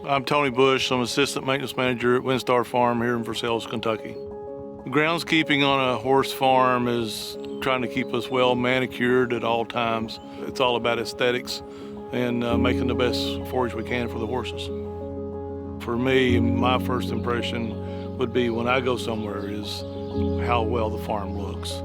I'm Tony Bush. I'm Assistant Maintenance Manager at WinStar Farm here in Versailles, Kentucky. Groundskeeping on a horse farm is trying to keep us well manicured at all times. It's all about aesthetics and making the best forage we can for the horses. For me, my first impression would be when I go somewhere is how well the farm looks.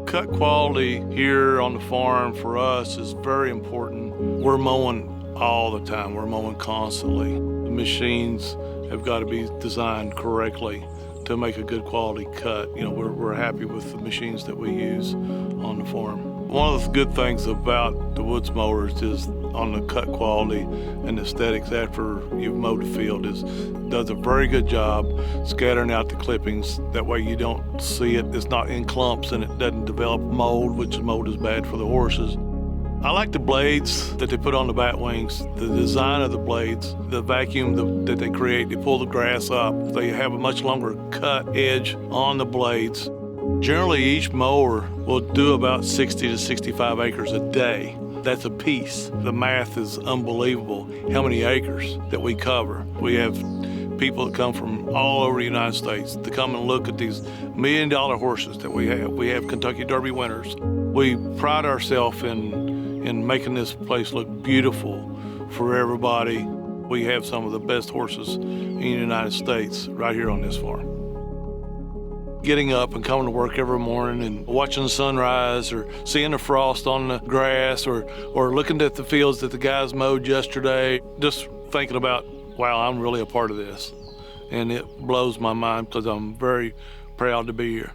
Cut quality here on the farm for us is very important. We're mowing all the time. We're mowing constantly. The machines have got to be designed correctly to make a good quality cut. You know, we're happy with the machines that we use on the farm. One of the good things about the woods mowers is on the cut quality and aesthetics after you've mowed the field does a very good job scattering out the clippings. That way you don't see it, it's not in clumps and it doesn't develop mold, which mold is bad for the horses. I like the blades that they put on the Batwings, the design of the blades, the vacuum that they create. They pull the grass up. They have a much longer cut edge on the blades. Generally, each mower will do about 60 to 65 acres a day. That's a piece. The math is unbelievable, how many acres that we cover. We have people that come from all over the United States to come and look at these $1 million horses that we have. We have Kentucky Derby winners. We pride ourselves in making this place look beautiful for everybody. We have some of the best horses in the United States right here on this farm. Getting up and coming to work every morning and watching the sunrise or seeing the frost on the grass or looking at the fields that the guys mowed yesterday, just thinking about, wow, I'm really a part of this. And it blows my mind because I'm very proud to be here.